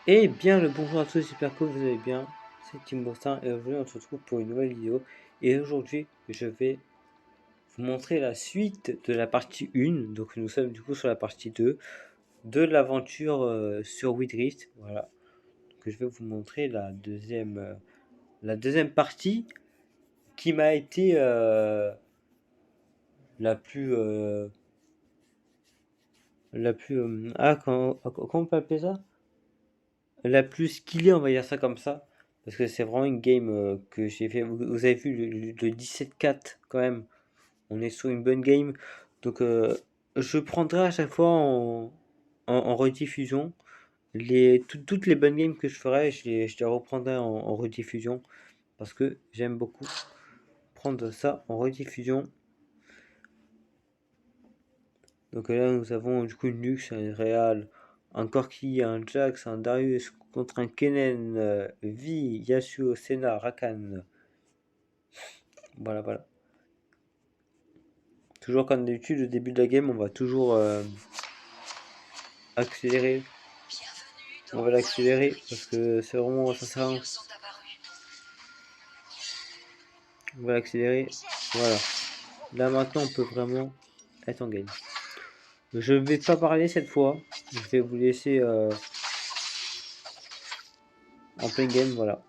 Eh bien, le bonjour à tous, j'espère que vous allez bien. C'est Tim Bostin et aujourd'hui on se retrouve pour une nouvelle vidéo. Et aujourd'hui, je vais vous montrer la suite de la partie 1. Donc nous sommes du coup sur la partie 2 de l'aventure sur Widrift. Voilà. Donc je vais vous montrer la deuxième partie qui m'a été la plus comment on peut appeler ça? La plus skillée, on va dire ça comme ça. Parce que c'est vraiment une game que j'ai fait. Vous avez vu le 17-4 quand même. On est sur une bonne game. Donc je prendrai à chaque fois en rediffusion. Toutes les bonnes games que je ferai, je les reprendrai en rediffusion. Parce que j'aime beaucoup prendre ça en rediffusion. Donc là, nous avons du coup une Lux, un Real, un Corki, un Jax, un Darius contre un Kennen, Vi, Yasuo, Senna, Rakan. Voilà, voilà. Toujours comme d'habitude, au début de la game, on va toujours accélérer. On va l'accélérer parce que c'est vraiment ça sert à rien. On va l'accélérer. Voilà. Là maintenant, on peut vraiment être en game. Je vais pas parler cette fois. Je vais vous laisser en plein game. Voilà.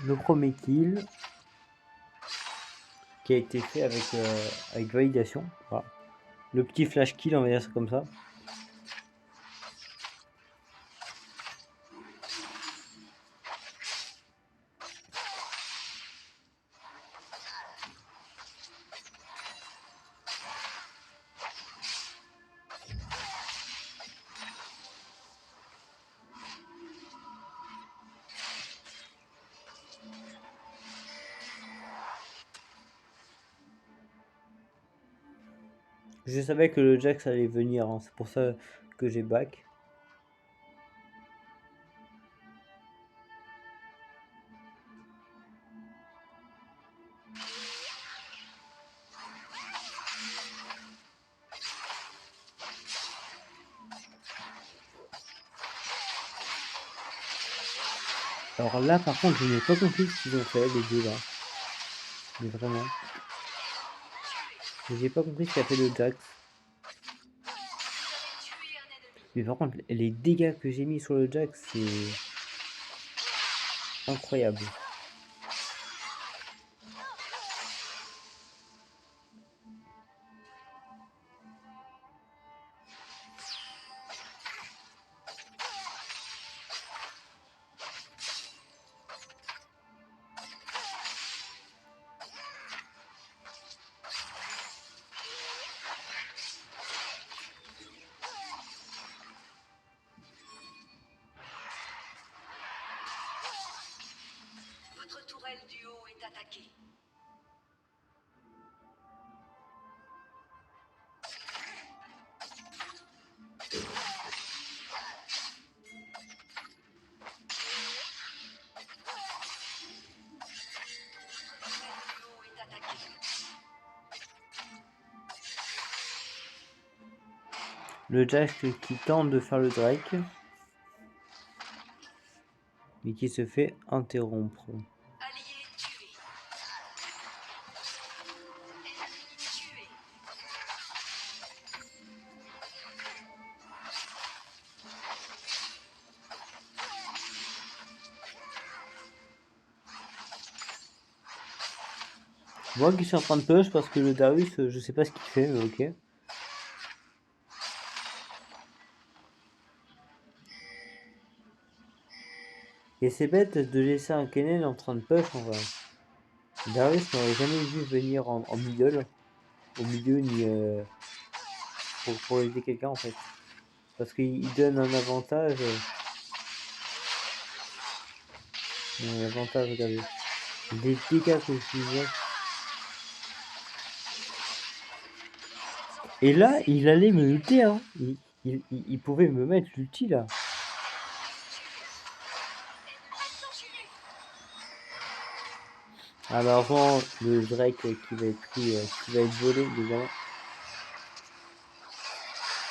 Le premier kill qui a été fait avec validation. Voilà. Le petit flash kill, on va dire ça comme ça. Je savais que le Jax allait venir, hein. C'est pour ça que j'ai back. Alors là, par contre, je n'ai pas compris ce qu'ils ont fait, les deux là. Mais vraiment. J'ai pas compris ce qu'a fait le Jax. Mais par contre, les dégâts que j'ai mis sur le Jax, c'est incroyable. tourelle du haut est attaquée. Le Jack qui tente de faire le Drake, mais qui se fait interrompre. Allié tué. Ennemi tué. Moi qui suis en train de push parce que le Darius, je sais pas ce qu'il fait, mais ok. Et c'est bête de laisser un Kennen en train de push en vrai. Darius n'aurait jamais vu venir en middle, au milieu, ni pour aider quelqu'un en fait. Parce qu'il donne un avantage. Un avantage, regardez. Les dégâts que je faisais. Et là, il allait me ulter, hein. Il pouvait me mettre l'ulti là. Malheureusement, le Drake qui va être pris, qui va être volé, évidemment.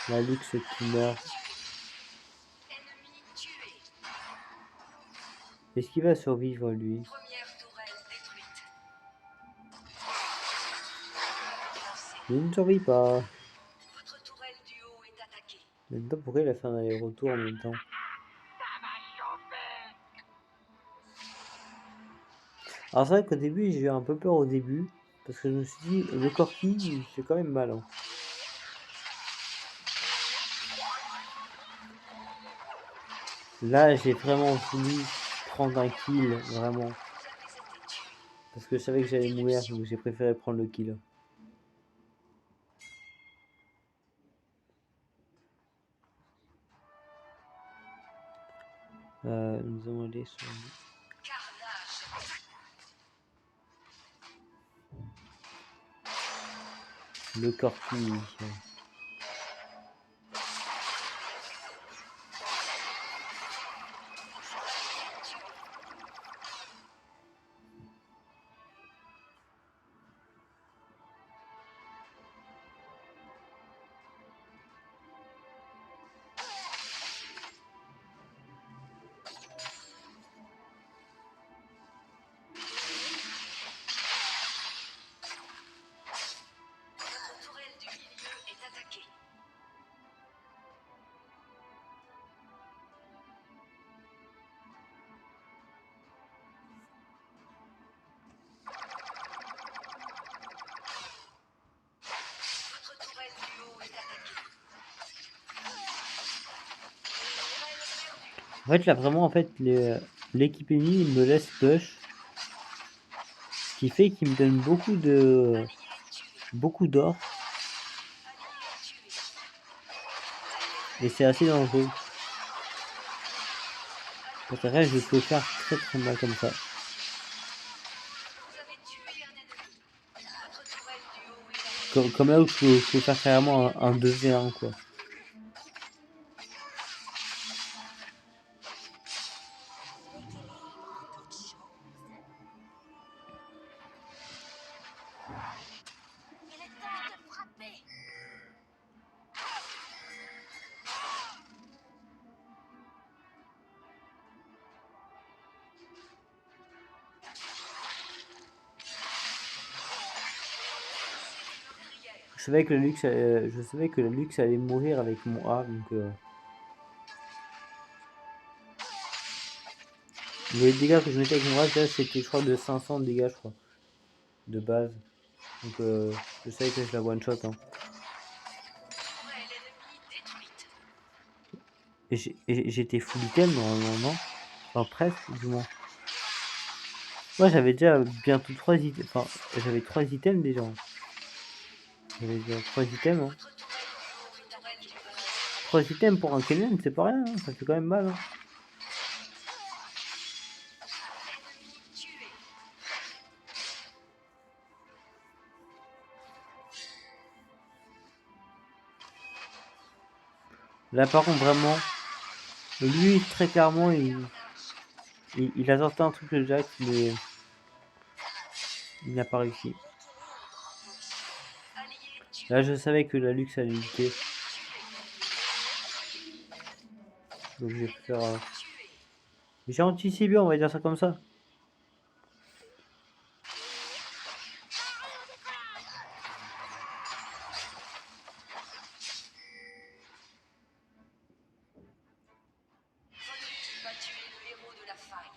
La Lux qui meurt. Ennemi tué. Est-ce qu'il va survivre lui? Première tourelle détruite. Il ne survit pas. Votre tourelle du haut est attaquée. En même temps, pourquoi il a fait un aller-retour en même temps? Alors c'est vrai qu'au début, j'ai eu un peu peur au début. Parce que je me suis dit, le Corki, il fait quand même mal. Hein. Là, j'ai vraiment voulu prendre un kill, vraiment. Vous avez été tué. Parce que je savais que j'allais mourir, donc j'ai préféré prendre le kill. Nous allons aller sur Carnage. le Corki. Votre tourelle du milieu est attaquée. Votre tourelle du haut est attaquée. En fait, là, vraiment, en fait, l'équipe ennemie me laisse push. Ce qui fait qu'il me donne beaucoup d'or. Et c'est assez dangereux. Parce que là, je peux faire très très mal comme ça. Vous avez tué un ennemi. Votre tourelle du haut est attaquée. Comme là où je peux faire carrément un 2v1 quoi. Il est temps de frapper. Je savais que le Lux allait mourir avec mon A, donc les dégâts que je mettais avec mon A, déjà, c'était je crois de 500 dégâts je crois. De base. Donc je savais que je la one shot hein. Tourelle ennemie détruite. Et j'étais full item normalement, non? Enfin presque du moins. Moi j'avais déjà bientôt 3 items. Enfin j'avais 3 items déjà. J'avais déjà 3 items hein. Votre tourelle du haut est attaquée. 3 items pour un Kennen, c'est pas rien, hein. Ça fait quand même mal hein. Ennemi tué. Là, par contre, vraiment, lui, très clairement, il a tenté un truc le Jax, mais il n'a pas réussi. Allié tué. Là, je savais que la luxe allait lutter, donc je vais faire. Tué. J'ai anticipé, on va dire ça comme ça. Votre équipe a tué le héros de la faille.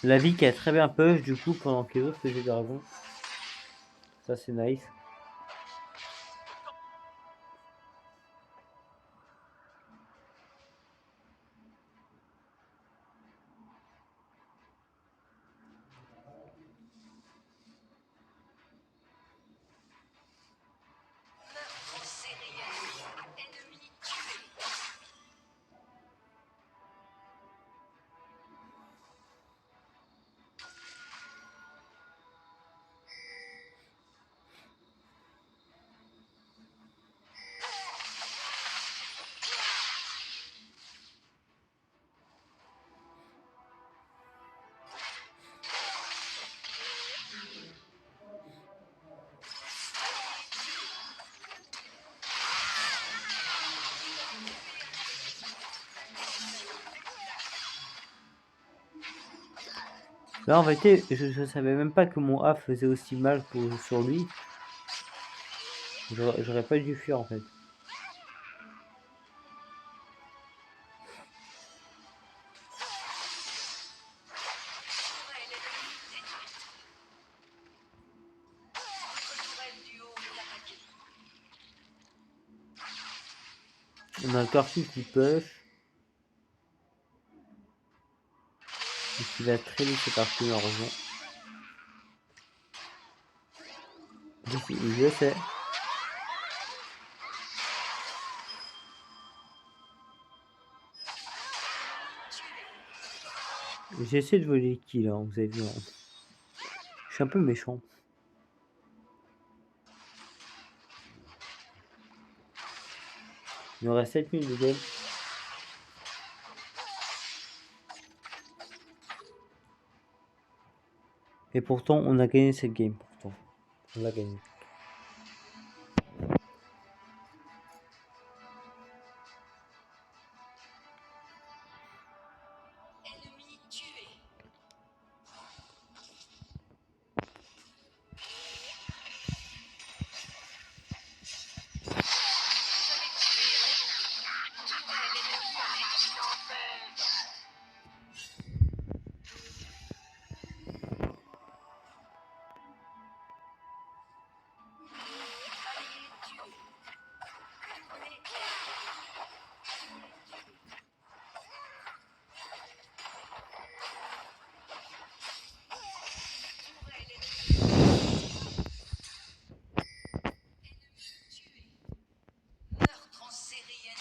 La vie qui a très bien push du coup pendant que les autres faisaient des dragons. Ça c'est nice. Meurtre en série. Ennemi tué. Là en vérité, je savais même pas que mon A faisait aussi mal sur lui. J'aurais pas dû fuir en fait. Tourelle ennemie détruite. Votre tourelle du haut est attaquée. On a un Corki qui push. Et qui va très vite c'est parti malheureusement. Je sais. J'ai essayé de voler qui là, vous avez vu. Hein. Je suis un peu méchant. Il nous reste 7 minutes de game. Et pourtant, on a gagné cette game. Pourtant, on l'a gagné. Ennemi tué. Meurtre en série ennemi.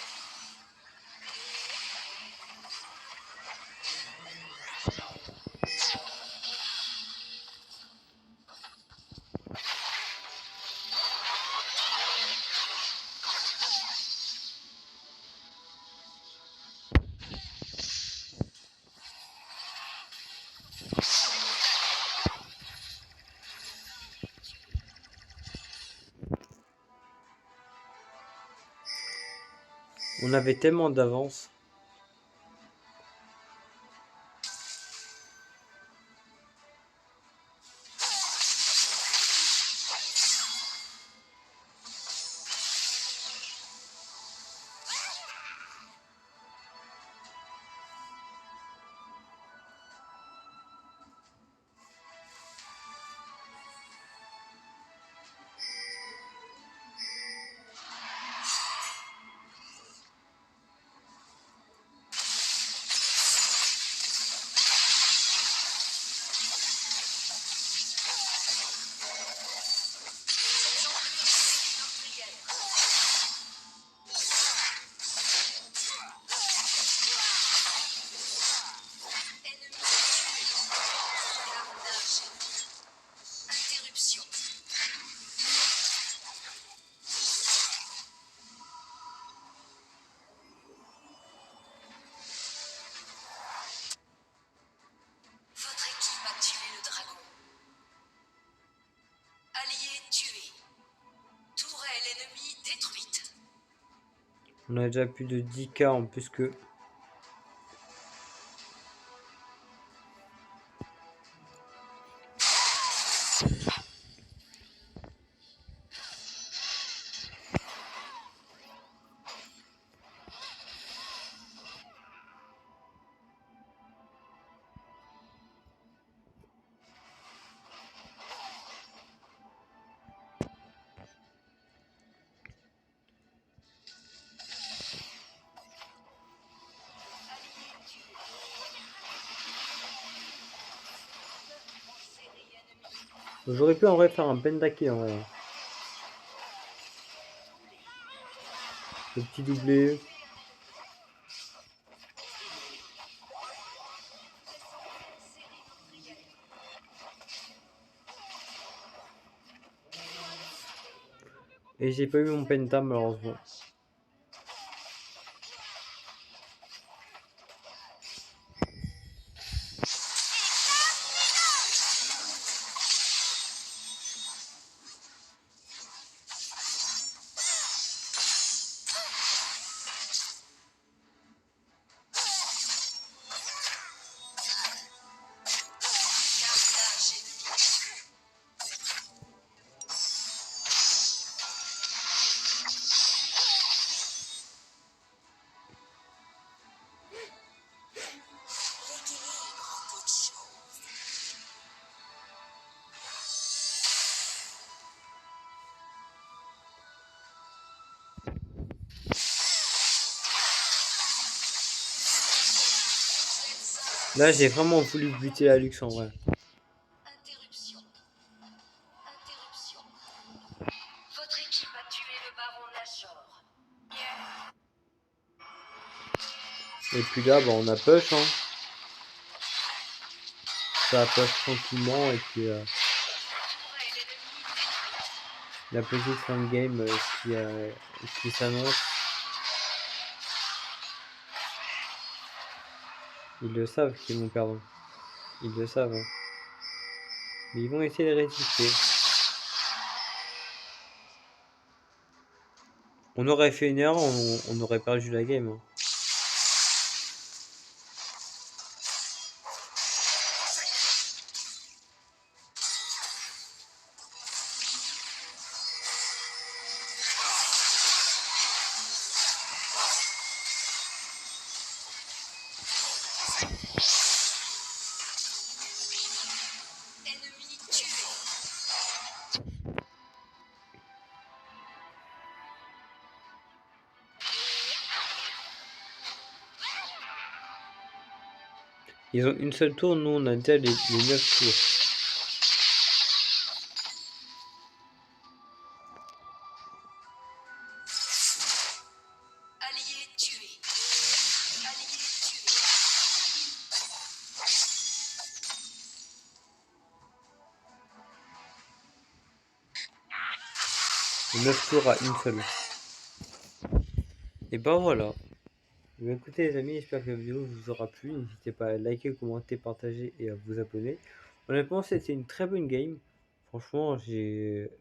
On avait tellement d'avance. ennemie détruite. On a déjà plus de 10K en plus que... Allié tué. En série ennemie. J'aurais pu en vrai faire un pentaki en vrai. Le petit doublé. Et j'ai pas eu mon penta malheureusement. Carnage ennemi. L'équilibre en toute chose. Là j'ai vraiment voulu buter la luxe en vrai. Interruption. Interruption. Votre équipe a tué le baron Nashor. Et puis là bah, on a push hein. Ça push tranquillement et puis Tourelle ennemie détruite. la petite fin de game qui s'annonce. Ils le savent qu'ils vont perdre. Ils le savent. Hein. Mais ils vont essayer de résister. On aurait fait une erreur, on aurait perdu la game. Hein. Ennemi tué. Ils ont une seule tour, nous on a déjà les 9 tours. Allié tué. Allié tué. Les 9 tours à une seule. Et ben voilà. Mais écoutez les amis, j'espère que la vidéo vous aura plu. N'hésitez pas à liker, commenter, partager et à vous abonner. Honnêtement, c'était une très bonne game. Franchement, j'ai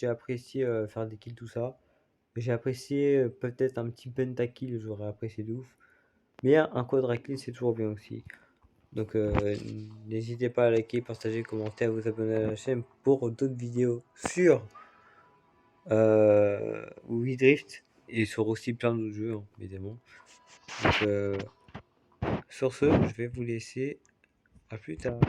apprécié faire des kills, tout ça. J'ai apprécié peut-être un petit pentakill, j'aurais apprécié de ouf. Mais un quadra kill, c'est toujours bien aussi. Donc n'hésitez pas à liker, partager, commenter, à vous abonner à la chaîne pour d'autres vidéos sur Wii Drift et sur aussi plein d'autres jeux, hein, évidemment. Donc sur ce, je vais vous laisser. À plus tard.